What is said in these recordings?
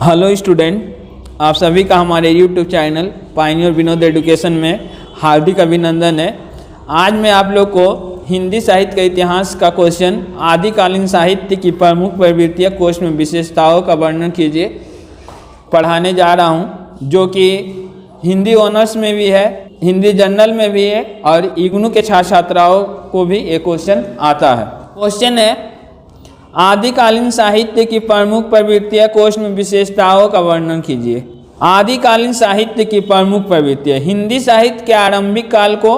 Hello student, आप सभी का हमारे YouTube channel Pioneer Vinod education में हार्दिक अभिनंदन है। आज मैं आप लोग को हिंदी साहित्य का इतिहास का क्वेश्चन आदिकालीन साहित्य की प्रमुख प्रवृत्तियाँ कोश में विशेषताओं का वर्णन कीजिए पढ़ाने जा रहा हूँ, जो कि हिंदी ऑनर्स में भी है, हिंदी जनरल में भी है और इग्नू के छात्र छात्राओं को भी ये क्वेश्चन आता है। क्वेश्चन है, आदिकालीन साहित्य की प्रमुख प्रवृत्तियाँ कोश में विशेषताओं का वर्णन कीजिए। आदिकालीन साहित्य की प्रमुख प्रवृत्तियाँ। हिंदी साहित्य के आरंभिक काल को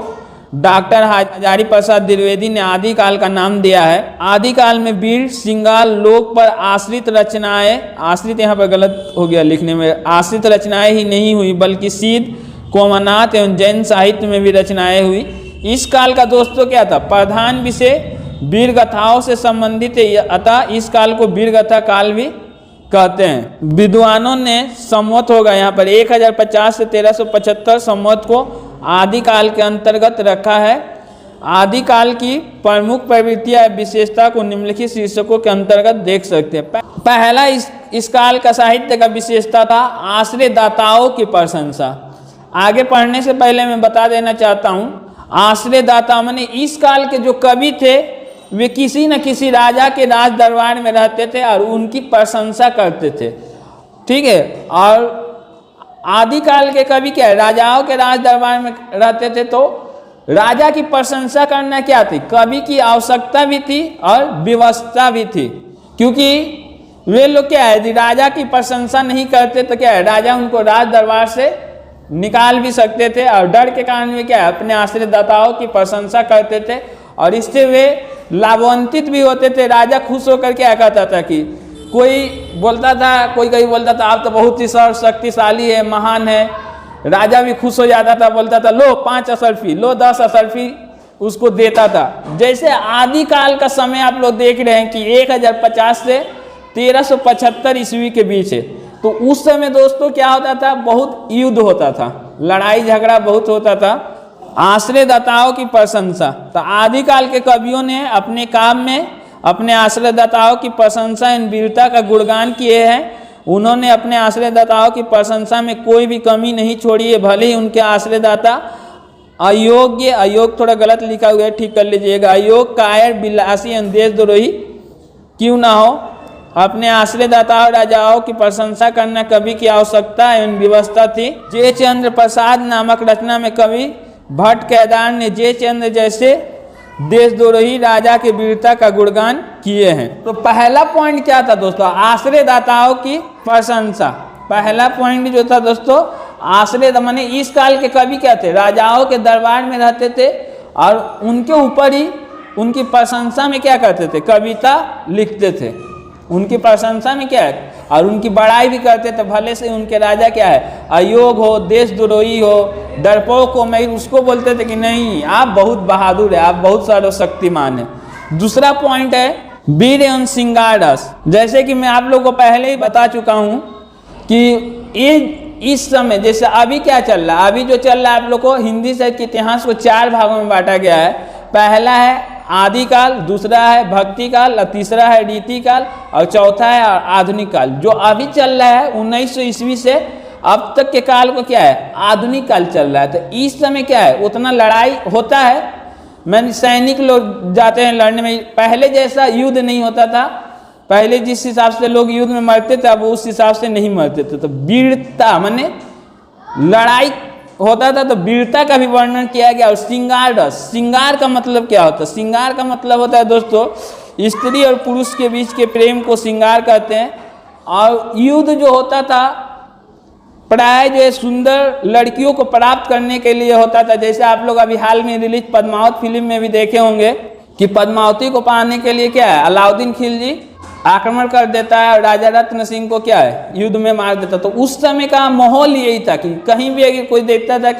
डॉक्टर हजारी प्रसाद द्विवेदी ने आदिकाल का नाम दिया है। आदिकाल में वीर श्रृंगार लोक पर आश्रित रचनाएं, आश्रित यहाँ पर गलत हो गया लिखने में, आश्रित रचनाएं ही नहीं हुई बल्कि सिद्ध, कोमनाथ एवं जैन साहित्य में भी रचनाएं हुई। इस काल का दोस्तों क्या था? प्रधान विषय वीर गाथाओं से संबंधित है, अतः इस काल को वीर गाथा काल भी कहते हैं। विद्वानों ने संवत होगा यहाँ पर 1050 से 1375 संवत को आदिकाल के अंतर्गत रखा है। आदिकाल की प्रमुख प्रवृत्तियां विशेषता को निम्नलिखित शीर्षकों के अंतर्गत देख सकते हैं। पहला इस काल का साहित्य का विशेषता था आश्रयदाताओं की प्रशंसा। आगे पढ़ने से पहले मैं बता देना चाहता हूँ, आश्रयदाता माने इस काल के जो कवि थे वे किसी न किसी राजा के राज दरबार में रहते थे और उनकी प्रशंसा करते थे, ठीक है। और आदिकाल के कवि क्या है? राजाओं के राज दरबार में रहते थे, तो राजा की प्रशंसा करना क्या थी? कवि की आवश्यकता भी थी और व्यवस्था भी थी, क्योंकि वे लोग क्या है, राजा की प्रशंसा नहीं करते तो क्या है, राजा उनको राज दरबार से निकाल भी सकते थे। और डर के कारण वे क्या है, अपने आश्रयदाताओं की प्रशंसा करते थे और इससे वे लाभान्वित भी होते थे। राजा खुश होकर क्या कहता था कि कोई बोलता था, कोई बोलता था आप तो बहुत ही शक्तिशाली है, महान है, राजा भी खुश हो जाता था, बोलता था लो 5 असरफी, लो 10 असरफी उसको देता था। जैसे आदिकाल का समय आप लोग देख रहे हैं कि 1050 से 1375 ईस्वी के बीच है, तो उस समय दोस्तों क्या होता था? बहुत युद्ध होता था, लड़ाई झगड़ा बहुत होता था। आश्रयदाताओं की प्रशंसा, तो आदिकाल के कवियों ने अपने काम में अपने आश्रयदाताओं की प्रशंसा एवं वीरता का गुणगान किए हैं। उन्होंने अपने आश्रयदाताओं की प्रशंसा में कोई भी कमी नहीं छोड़ी है, भले ही उनके आश्रयदाता अयोग्य, अयोग थोड़ा गलत लिखा हुआ है, ठीक कर लीजिएगा, अयोग, कायर, बिलासी एवं देशद्रोही क्यों ना हो, अपने आश्रयदाताओं राजाओं की प्रशंसा करना कवि की आवश्यकता एवं व्यवस्था थी। जयचंद्र प्रसाद नामक रचना में कवि भट्ट केदार ने जयचंद्र जैसे देशद्रोही राजा के वीरता का गुणगान किए हैं। तो पहला पॉइंट क्या था दोस्तों? आश्रयदाताओं की प्रशंसा। पहला पॉइंट जो था दोस्तों, आश्रय माने इस काल के कवि क्या थे? राजाओं के दरबार में रहते थे और उनके ऊपर ही उनकी प्रशंसा में क्या करते थे? कविता लिखते थे। उनकी प्रशंसा में क्या है, और उनकी बड़ाई भी करते थे, भले से उनके राजा क्या है, अयोग हो, देशद्रोही हो, डरपोक हो, मैं उसको बोलते थे कि नहीं आप बहुत बहादुर है, आप बहुत सर्वशक्तिमान है। दूसरा पॉइंट है वीर एवं श्रृंगार रस। जैसे कि मैं आप लोगों को पहले ही बता चुका हूँ कि इस समय जैसे अभी क्या चल रहा है, अभी जो चल रहा है आप लोग को हिंदी साहित्य के इतिहास को 4 भागों में बांटा गया है। पहला है आदिकाल, दूसरा है भक्ति काल, और तीसरा है रीति काल, और चौथा है आधुनिक काल। जो अभी चल रहा है 1900 ईस्वी से अब तक के काल को क्या है, आधुनिक काल चल रहा है। तो इस समय क्या है, उतना लड़ाई होता है, मैंने सैनिक लोग जाते हैं लड़ने में, पहले जैसा युद्ध नहीं होता था। पहले जिस हिसाब से लोग युद्ध में मरते थे अब उस हिसाब से नहीं मरते थे। तो वीरता माने लड़ाई होता था तो वीरता का भी वर्णन किया गया। और श्रृंगार रस, श्रृंगार का मतलब क्या होता है? श्रृंगार का मतलब होता है दोस्तों स्त्री और पुरुष के बीच के प्रेम को श्रृंगार कहते हैं। और युद्ध जो होता था प्राय जो सुंदर लड़कियों को प्राप्त करने के लिए होता था। जैसे आप लोग अभी हाल में रिलीज पद्मावत फिल्म में भी देखे होंगे कि पद्मावती को पाने के लिए क्या है, अलाउद्दीन खिलजी आक्रमण कर देता है और राजा रत्न सिंह को क्या है, युद्ध में मार देता। तो उस समय का माहौल यही था कि कहीं भी अगर कोई देखता था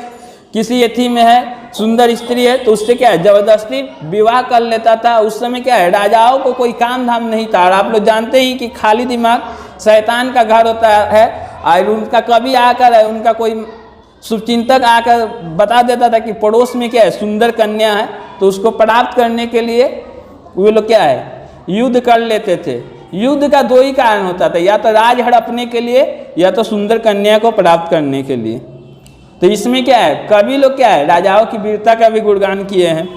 किसी यथी में है, सुंदर स्त्री है, तो उससे क्या है, जबरदस्ती विवाह कर लेता था। उस समय क्या है, राजाओं को कोई काम धाम नहीं था। और आप लोग जानते ही कि खाली दिमाग शैतान का घर होता है। और उनका कवि आकर है, उनका कोई शुभचिंतक आकर बता देता था कि पड़ोस में क्या है, सुंदर कन्या है, तो उसको प्राप्त करने के लिए वे लोग क्या है, युद्ध कर लेते थे। युद्ध का दो ही कारण होता था, या तो राज हड़पने के लिए या तो सुंदर कन्या को प्राप्त करने के लिए। तो इसमें क्या है, कवि लोग क्या है, राजाओं की वीरता का भी गुणगान किए हैं।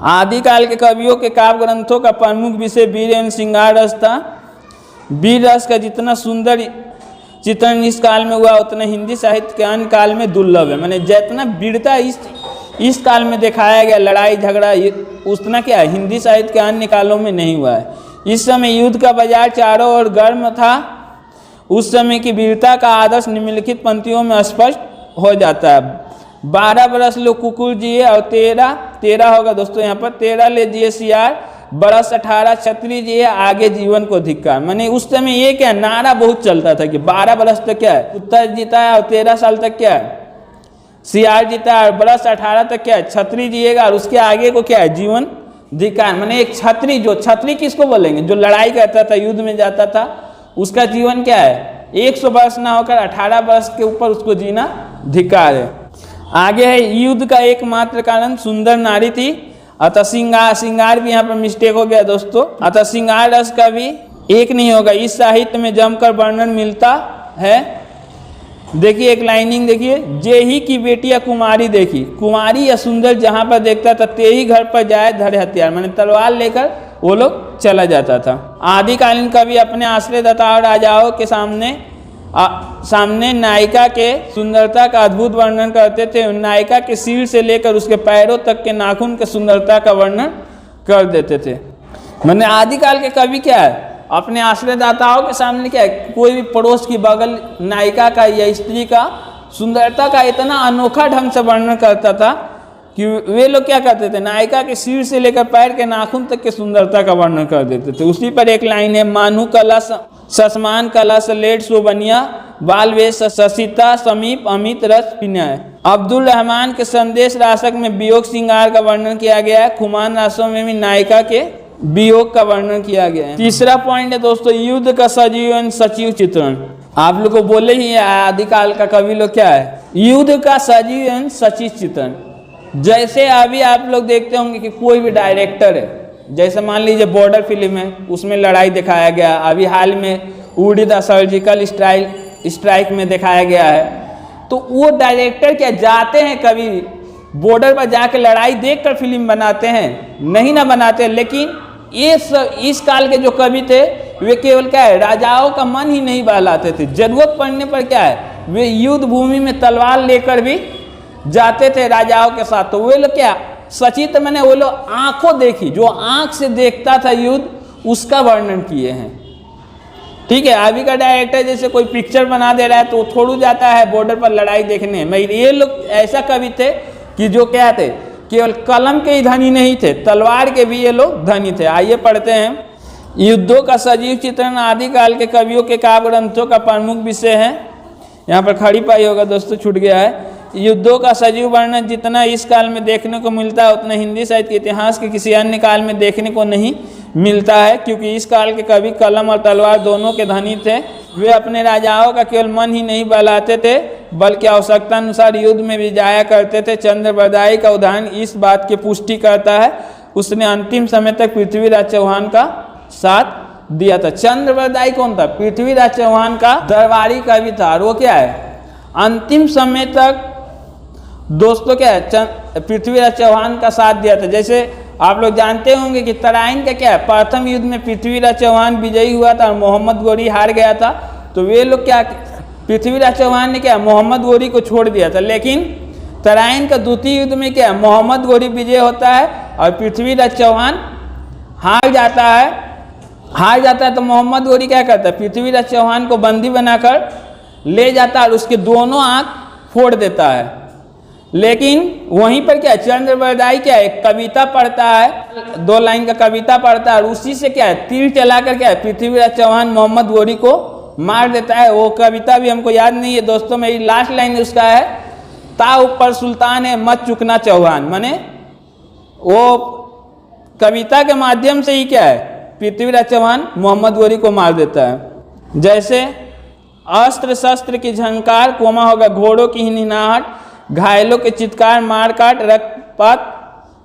आदिकाल के कवियों के काव्य ग्रंथों का प्रमुख विषय वीर एवं श्रृंगार रस था। वीर रस का जितना सुंदर चित्रण इस काल में हुआ उतना हिंदी साहित्य के अन्य काल में दुर्लभ है। मैंने जितना वीरता इस काल में दिखाया गया, लड़ाई झगड़ा, उतना क्या है हिंदी साहित्य के अन्य कालों में नहीं हुआ है। इस समय युद्ध का बाजार चारों ओर गर्म था। उस समय की वीरता का आदर्श निम्नलिखित पंक्तियों में स्पष्ट हो जाता है। 12 बरस लो कुकुर जिए और 13 होगा दोस्तों यहाँ पर, 13 ले जिए सियार, बरस 18 क्षत्रिय जिए, आगे जीवन को धिक्कार। मैंने उस समय ये क्या नारा बहुत चलता था कि 12 बरस तक क्या है उत्तर जीता है और 13 साल तक क्या है सियार जीता है, और बरस 18 तक क्या है क्षत्रिय जिएगा, और उसके आगे को क्या है जीवन धिक्कार। मैंने एक क्षत्रिय, जो क्षत्रिय किसको बोलेंगे, जो लड़ाई करता था, युद्ध में जाता था, उसका जीवन क्या है 100 वर्ष ना होकर 18 वर्ष के ऊपर उसको जीना धिक्कार है। आगे है युद्ध का एकमात्र कारण सुंदर नारी थी, अतः श्रृंगार भी यहाँ पर मिस्टेक हो गया दोस्तों। अतः श्रृंगार रस का भी एक नहीं होगा, इस साहित्य में जमकर वर्णन मिलता है। देखिए एक लाइनिंग देखिए, जे ही की बेटिया कुमारी देखी, कुमारी या सुंदर जहाँ पर देखता था ते ही घर पर जाए धरे हथियार, मैंने तलवार लेकर वो लोग चला जाता था। आदिकालीन कवि अपने आश्रयदाता और राजाओं के सामने नायिका के सुंदरता का अद्भुत वर्णन करते थे। नायिका के सिर से लेकर उसके पैरों तक के नाखून के सुंदरता का वर्णन कर देते थे। मैंने आदिकाल के कवि क्या है अपने आश्रयदाताओं के सामने क्या है, कोई भी पड़ोस की बगल नायिका का या स्त्री का सुंदरता का इतना अनोखा ढंग से वर्णन करता था कि वे लोग क्या करते थे, नायिका के सिर से लेकर पैर के नाखून तक के सुंदरता का वर्णन कर देते थे। उसी पर एक लाइन है, मानु कला ससमान कला सलेट सोबनिया बालवेश ससिता समीप अमित रस पिन्याय। अब्दुल रहमान के संदेश रासक में वियोग श्रृंगार का वर्णन किया गया है। खुमान रासों में भी नायिका के वियोग का वर्णन किया गया है। तीसरा पॉइंट है दोस्तों, युद्ध का सजीव सचिव चित्रण। आप लोग को बोले ही आदिकाल का कवि लोग क्या है, युद्ध का सजीव सचिव चित्रण। जैसे अभी आप लोग देखते होंगे कि कोई भी डायरेक्टर है, जैसे मान लीजिए बॉर्डर फिल्म है, उसमें लड़ाई दिखाया गया, अभी हाल में उड़ी द सर्जिकल स्ट्राइक में दिखाया गया है, तो वो डायरेक्टर क्या जाते हैं कभी बॉर्डर पर जाकर लड़ाई देखकर फिल्म बनाते हैं, नहीं ना बनाते। लेकिन इस काल के जो कवि थे वे केवल क्या है राजाओं का मन ही नहीं बहलाते थे, जरूरत पड़ने पर क्या है वे युद्ध भूमि में तलवार लेकर भी जाते थे राजाओं के साथ। तो वे लोग क्या सचित्र मैंने वो लोग आंखों देखी, जो आंख से देखता था युद्ध उसका वर्णन किए हैं। ठीक है, अभी का डायरेक्टर जैसे कोई पिक्चर बना दे रहा है तो थोड़ू जाता है बॉर्डर पर लड़ाई देखने में। ये लोग ऐसा कवि थे कि जो क्या थे केवल कलम के ही धनी नहीं थे, तलवार के भी ये लोग धनी थे। आइए पढ़ते हैं, युद्धों का सजीव चित्रण आदिकाल के कवियों के काव्य ग्रंथों का प्रमुख विषय है। यहाँ पर खड़ी पाई होगा दोस्तों, छूट गया है। युद्धों का सजीव वर्णन जितना इस काल में देखने को मिलता है उतना हिंदी साहित्य के इतिहास के किसी अन्य काल में देखने को नहीं मिलता है, क्योंकि इस काल के कवि कलम और तलवार दोनों के धनी थे। वे अपने राजाओं का केवल मन ही नहीं बहलाते थे बल्कि आवश्यकता अनुसार युद्ध में भी जाया करते थे। चंद्रबरदाई का उदाहरण इस बात की पुष्टि करता है, उसने अंतिम समय तक पृथ्वीराज चौहान का साथ दिया था। चंद्रबरदाई कौन था? पृथ्वीराज चौहान का दरबारी कवि था, और वो क्या है अंतिम समय तक दोस्तों क्या है पृथ्वीराज चौहान का साथ दिया था। जैसे आप लोग जानते होंगे कि तराइन का क्या है प्रथम युद्ध में पृथ्वीराज चौहान विजयी हुआ था और मोहम्मद गोरी हार गया था। तो वे लोग क्या पृथ्वीराज चौहान ने क्या मोहम्मद गोरी को छोड़ दिया था, लेकिन तराइन का द्वितीय युद्ध में क्या मोहम्मद गोरी विजय होता है और पृथ्वीराज चौहान हार जाता है। तो मोहम्मद गोरी क्या करता है पृथ्वीराज चौहान को बंदी बनाकर ले जाता है और उसके दोनों आंख फोड़ देता है। लेकिन वहीं पर क्या चंद्रबरदाई क्या एक कविता पढ़ता है, 2 लाइन का कविता पढ़ता है और उसी से क्या है तीर चलाकर क्या है पृथ्वीराज चौहान मोहम्मद गोरी को मार देता है। वो कविता भी हमको याद नहीं है दोस्तों, मेरी लास्ट लाइन उसका है, ता ऊपर सुल्तान है मत चुकना चौहान। माने वो कविता के माध्यम से ही क्या है पृथ्वीराज चौहान मोहम्मद गोरी को मार देता है। जैसे अस्त्र शस्त्र की झंकार, कोमा होगा घोड़ों की हिनहिनाहट, घायलों के चित्कार, मार काट, रक्तपात,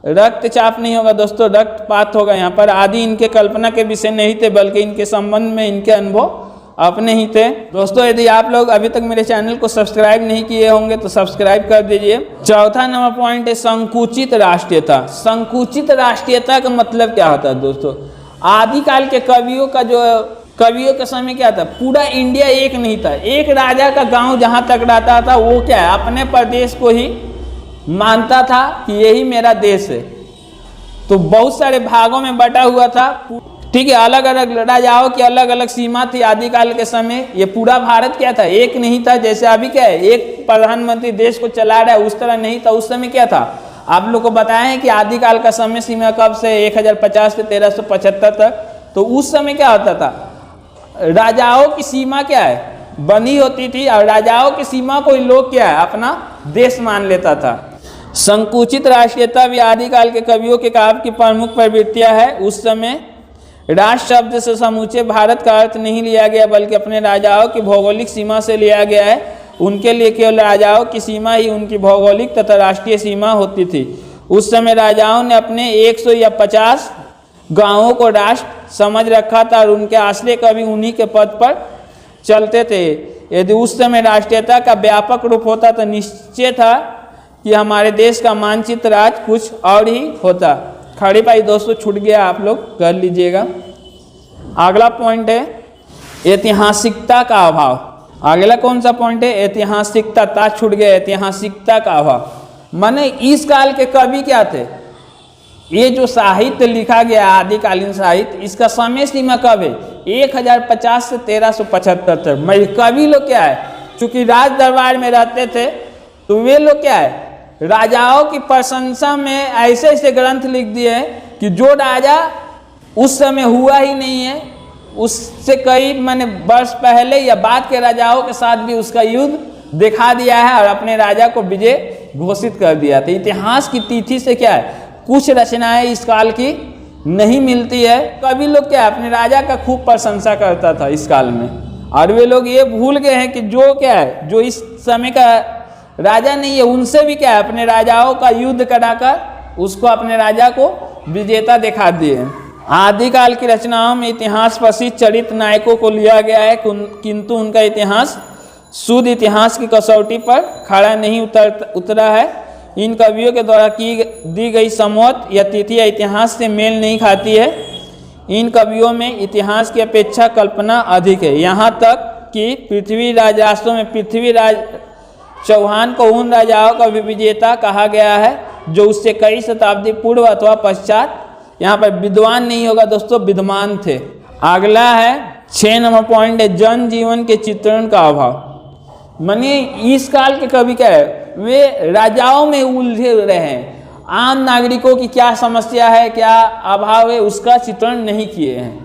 रक्तचाप नहीं होगा दोस्तों, रक्तपात होगा। यहाँ पर आदि इनके कल्पना के विषय नहीं थे, बल्कि इनके संबंध में इनके अनुभव अपने ही थे। दोस्तों यदि आप लोग अभी तक मेरे चैनल को सब्सक्राइब नहीं किए होंगे तो सब्सक्राइब कर दीजिए। चौथा नंबर पॉइंट है संकुचित राष्ट्रीयता। संकुचित राष्ट्रीयता का मतलब क्या होता है दोस्तों? आदिकाल के कवियों के समय क्या था, पूरा इंडिया एक नहीं था। एक राजा का गांव जहां तक रहता था वो क्या है, अपने प्रदेश को ही मानता था कि यही मेरा देश है। तो बहुत सारे भागों में बटा हुआ था, ठीक है। अलग अलग राजाओं की अलग अलग सीमा थी आदिकाल के समय। ये पूरा भारत क्या था, एक नहीं था। जैसे अभी क्या है, एक प्रधानमंत्री देश को चला रहा है, उस तरह नहीं था। उस समय क्या था, आप लोग को बताया है कि आदिकाल का समय सीमा कब से 1050 से 1375 तक। तो उस समय क्या होता था, राजाओं की सीमा क्या है, बनी होती थी, और राजाओं की सीमा को लोग क्या है, अपना देश मान लेता था। संकुचित राष्ट्रीयता भी आदिकाल के कवियों के काव्य की प्रमुख प्रवृत्तियां है। उस समय राष्ट्र शब्द से समूचे भारत का अर्थ नहीं लिया गया, बल्कि अपने राजाओं की भौगोलिक सीमा से लिया गया है। उनके लिए केवल राजाओं की सीमा ही उनकी भौगोलिक तथा राष्ट्रीय सीमा होती थी। उस समय राजाओं ने अपने 100 या 50 गांवों को राष्ट्र समझ रखा था, और उनके आश्रय कभी उन्हीं के पद पर चलते थे। यदि उस समय राष्ट्रीयता का व्यापक रूप होता तो निश्चय था कि हमारे देश का मानचित्र आज कुछ और ही होता। खड़ी पाई दोस्तों छूट गया, आप लोग कर लीजिएगा। अगला पॉइंट है ऐतिहासिकता का अभाव। अगला कौन सा पॉइंट है, ऐतिहासिकता। ता छूट गया, ऐतिहासिकता का अभाव। माने इस काल के कवि क्या थे, ये जो साहित्य लिखा गया आदिकालीन साहित्य, इसका समय सीमा कब है, 1050 से 1375 तक। कवि लोग क्या है, चूंकि राज दरबार में रहते थे, तो वे लोग क्या है, राजाओं की प्रशंसा में ऐसे ऐसे ग्रंथ लिख दिए हैं कि जो राजा उस समय हुआ ही नहीं है, उससे कई माने वर्ष पहले या बाद के राजाओं के साथ भी उसका युद्ध दिखा दिया है, और अपने राजा को विजय घोषित कर दिया था। इतिहास की तिथि से क्या है, कुछ रचनाएं इस काल की नहीं मिलती है। कवि लोग क्या है, अपने राजा का खूब प्रशंसा करता था इस काल में, और वे लोग ये भूल गए हैं कि जो क्या है, जो इस समय का राजा नहीं है, उनसे भी क्या है, अपने राजाओं का युद्ध कराकर उसको अपने राजा को विजेता दिखा दिए। आदिकाल की रचनाओं में इतिहास प्रसिद्ध चरित्र नायकों को लिया गया है, किंतु उनका इतिहास शुद्ध इतिहास की कसौटी पर खड़ा नहीं उतरा है। इन कवियों के द्वारा दी गई समवत या तिथि या इतिहास से मेल नहीं खाती है। इन कवियों में इतिहास की अपेक्षा कल्पना अधिक है। यहाँ तक कि पृथ्वीराज राष्ट्रों में पृथ्वीराज चौहान को उन राजाओं का विजेता कहा गया है जो उससे कई शताब्दी पूर्व अथवा पश्चात, यहाँ पर विद्वान नहीं होगा दोस्तों, विद्वान थे। अगला है 6 नंबर पॉइंट है जनजीवन के चित्रण का अभाव। माने इस काल के कवि क्या है, वे राजाओं में उलझे रहे हैं, आम नागरिकों की क्या समस्या है, क्या अभाव है, उसका चित्रण नहीं किए हैं।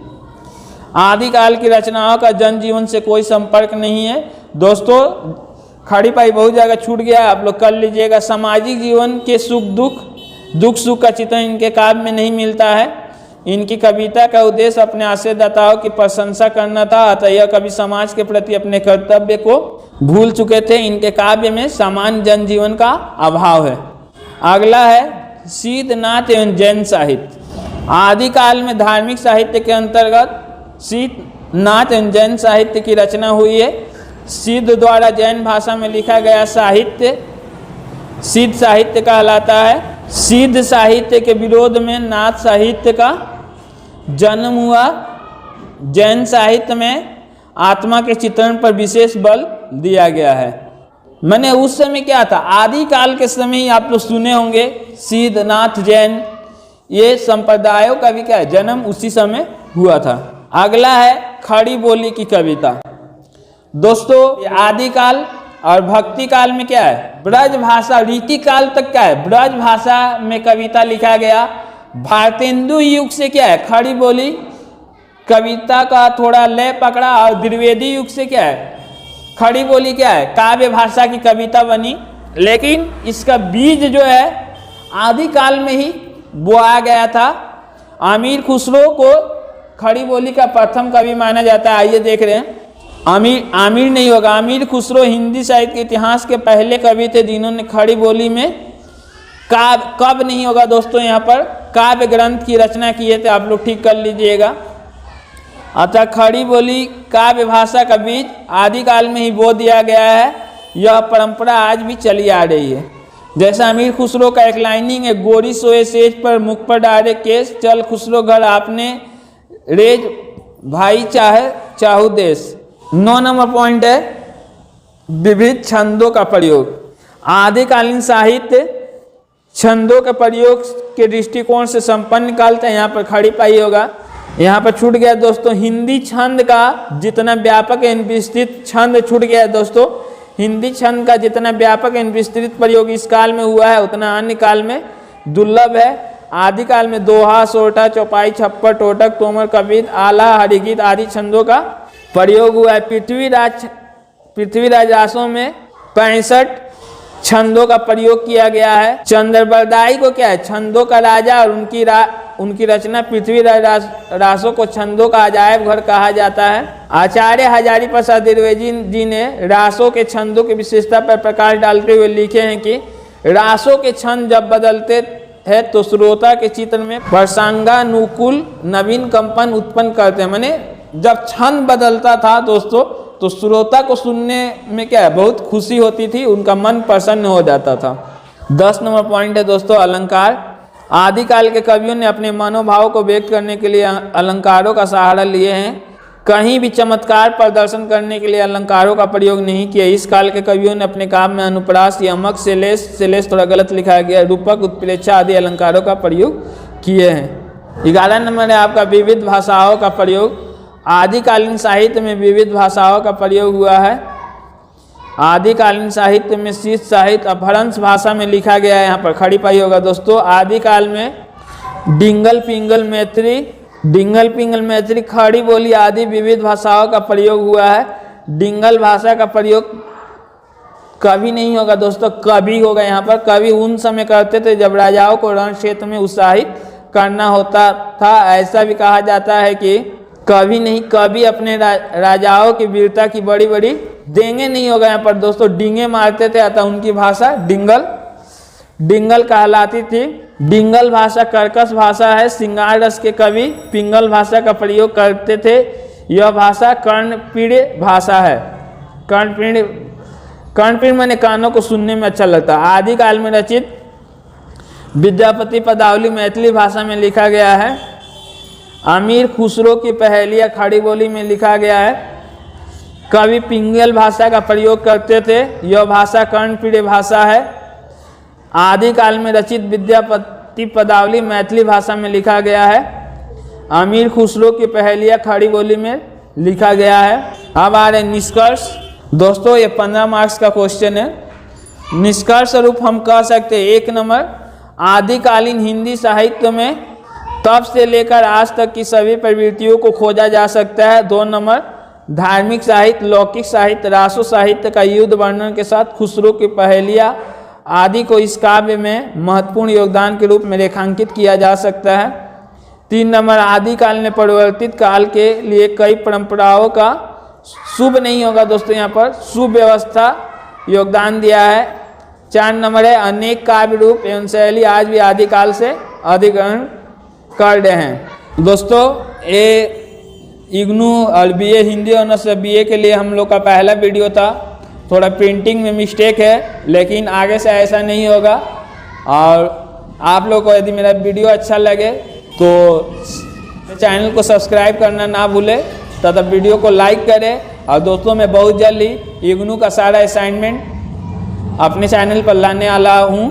आदिकाल की रचनाओं का जनजीवन से कोई संपर्क नहीं है। दोस्तों खड़ी पाई बहुत जगह छूट गया, आप लोग कर लीजिएगा। सामाजिक जीवन के दुख सुख का चित्रण इनके काव्य में नहीं मिलता है। इनकी कविता का उद्देश्य अपने आश्रयदाताओं की प्रशंसा करना था, अतः यह कवि समाज के प्रति अपने कर्तव्य को भूल चुके थे। इनके काव्य में सामान्य जनजीवन का अभाव है। अगला है सिद्धनाथ एवं जैन साहित्य। आदिकाल में धार्मिक साहित्य के अंतर्गत सिद्धनाथ एवं जैन साहित्य की रचना हुई है। सिद्ध द्वारा जैन भाषा में लिखा गया साहित्य सिद्ध साहित्य कहलाता है। सिद्ध साहित्य के विरोध में नाथ साहित्य का जन्म हुआ। जैन साहित्य में आत्मा के चित्रण पर विशेष बल दिया गया है। मैंने उस समय क्या था, आदिकाल के समय ही आप लोग सुने होंगे सिद्ध नाथ जैन, ये संप्रदायों का भी क्या है, जन्म उसी समय हुआ था। अगला है खड़ी बोली की कविता। दोस्तों आदिकाल और भक्ति काल में क्या है, ब्रज भाषा, रीति काल तक क्या है, ब्रज भाषा में कविता लिखा गया। भारतेंदु युग से क्या है, खड़ी बोली कविता का थोड़ा लय पकड़ा, और द्विवेदी युग से क्या है, खड़ी बोली क्या है, काव्य भाषा की कविता बनी। लेकिन इसका बीज जो है आदिकाल में ही बोया गया था। अमीर खुसरो को खड़ी बोली का प्रथम कवि माना जाता है। आइए देख रहे हैं, आमिर नहीं होगा, अमीर खुसरो हिंदी साहित्य के इतिहास के पहले कवि थे जिन्होंने खड़ी बोली में कब नहीं होगा दोस्तों, यहाँ पर काव्य ग्रंथ की रचना किए थे, आप लोग ठीक कर लीजिएगा। अतः खड़ी बोली काव्य भाषा का बीज आदिकाल में ही बो दिया गया है। यह परंपरा आज भी चली आ रही है। जैसा अमीर खुसरो का एक लाइनिंग है, गोरी सोए सेज पर मुख पर डारे केस, चल खुसरो घर आपने रेज भाई चाहे चाहू देश। 9 नंबर पॉइंट है विविध छंदों का प्रयोग। आदिकालीन साहित्य छंदों के प्रयोग के दृष्टिकोण से संपन्न काल था। यहाँ पर खड़ी पाई होगा, यहाँ पर छूट गया दोस्तों हिंदी छंद का जितना व्यापक एवं विस्तृत छंद छूट गया है दोस्तों। हिंदी छंद का जितना व्यापक एवं विस्तृत प्रयोग इस काल में हुआ है उतना अन्य काल में दुर्लभ है। आदिकाल में दोहा, सोरठा, चौपाई, छप्पर, टोटक, तोमर, कवित, आला, हरिगीत आदि छंदों का प्रयोग हुआ है। पृथ्वीराज रासों में 65 छंदों का प्रयोग किया गया है। चंद्रबरदाई को क्या है, छंदों का राजा, और उनकी रचना पृथ्वीराज रासों को छंदों का अजायब घर कहा जाता है। आचार्य हजारी प्रसाद द्विवेदी जी ने रासों के छंदों की विशेषता पर प्रकाश डालते हुए लिखे हैं कि रासों के छंद जब बदलते हैं तो श्रोता के चित्र में प्रसंगानुकूल नवीन कंपन उत्पन्न करते हैं। माने जब छंद बदलता था दोस्तों तो श्रोता को सुनने में क्या है, बहुत खुशी होती थी, उनका मन प्रसन्न हो जाता था। 10 नंबर पॉइंट है दोस्तों अलंकार। आदिकाल के कवियों ने अपने मनोभाव को व्यक्त करने के लिए अलंकारों का सहारा लिए हैं। कहीं भी चमत्कार प्रदर्शन करने के लिए अलंकारों का प्रयोग नहीं किया। इस काल के कवियों ने अपने काव्य में अनुप्रास, यमक, सेलेस थोड़ा गलत लिखा गया, रूपक, उत्प्रेक्षा आदि अलंकारों का प्रयोग किए हैं। 11 नंबर है आपका विविध भाषाओं का प्रयोग। आदिकालीन साहित्य में विविध भाषाओं का प्रयोग हुआ है। आदिकालीन साहित्य में शीत साहित्य अपभ्रंश भाषा में लिखा गया है। यहाँ पर खड़ी पाई होगा दोस्तों। आदिकाल में डिंगल पिंगल मैत्री खड़ी बोली आदि विविध भाषाओं का प्रयोग हुआ है। डिंगल भाषा का प्रयोग कवि नहीं होगा दोस्तों, कवि होगा। यहाँ पर कवि उन समय करते थे जब राजाओं को रण क्षेत्र में उत्साहित करना होता था। ऐसा भी कहा जाता है कि कवि नहीं, कवि अपने राजाओं की वीरता की बड़ी बड़ी देंगे नहीं होगा यहाँ पर दोस्तों, डींगे मारते थे, अतः उनकी भाषा डिंगल कहलाती थी। डिंगल भाषा कर्कश भाषा है। श्रृंगार रस के कवि पिंगल भाषा का प्रयोग करते थे। यह भाषा कर्णप्रिय भाषा है। कर्णप्रिय माने कानों को सुनने में अच्छा लगता है। आदिकाल में रचित विद्यापति पदावली मैथिली भाषा में लिखा गया है। अमीर खुसरो की पहेलियाँ खड़ी बोली में लिखा गया है। कवि पिंगल भाषा का प्रयोग करते थे। यह भाषा कर्णप्रिय भाषा है। आदिकाल में रचित विद्यापति पदावली मैथिली भाषा में लिखा गया है। अमीर खुसरो की पहेलियाँ खड़ी बोली में लिखा गया है। अब आ रहे निष्कर्ष दोस्तों, ये 15 मार्क्स का क्वेश्चन है। निष्कर्ष स्वरूप हम कह सकते हैं 1 नंबर आदिकालीन हिंदी साहित्य में तब से लेकर आज तक की सभी प्रवृत्तियों को खोजा जा सकता है। 2 नंबर धार्मिक साहित्य, लौकिक साहित्य, रासो साहित्य का युद्ध वर्णन के साथ खुसरो की पहेलियाँ आदि को इस काव्य में महत्वपूर्ण योगदान के रूप में रेखांकित किया जा सकता है। 3 नंबर आदिकाल ने परिवर्तित काल के लिए कई परंपराओं का शुभ नहीं होगा दोस्तों, यहाँ पर सुव्यवस्था योगदान दिया है। 4 नंबर है अनेक काव्य रूप एवं शैली आज भी आदिकाल से अधिग्रहण कर रहे हैं। दोस्तों ये इग्नू और बीए हिंदी ऑनर्स बीए के लिए हम लोग का पहला वीडियो था। थोड़ा प्रिंटिंग में मिस्टेक है, लेकिन आगे से ऐसा नहीं होगा। और आप लोग को यदि मेरा वीडियो अच्छा लगे तो चैनल को सब्सक्राइब करना ना भूलें तथा वीडियो को लाइक करें। और दोस्तों मैं बहुत जल्द ही इग्नू का सारा असाइनमेंट अपने चैनल पर लाने वाला हूँ।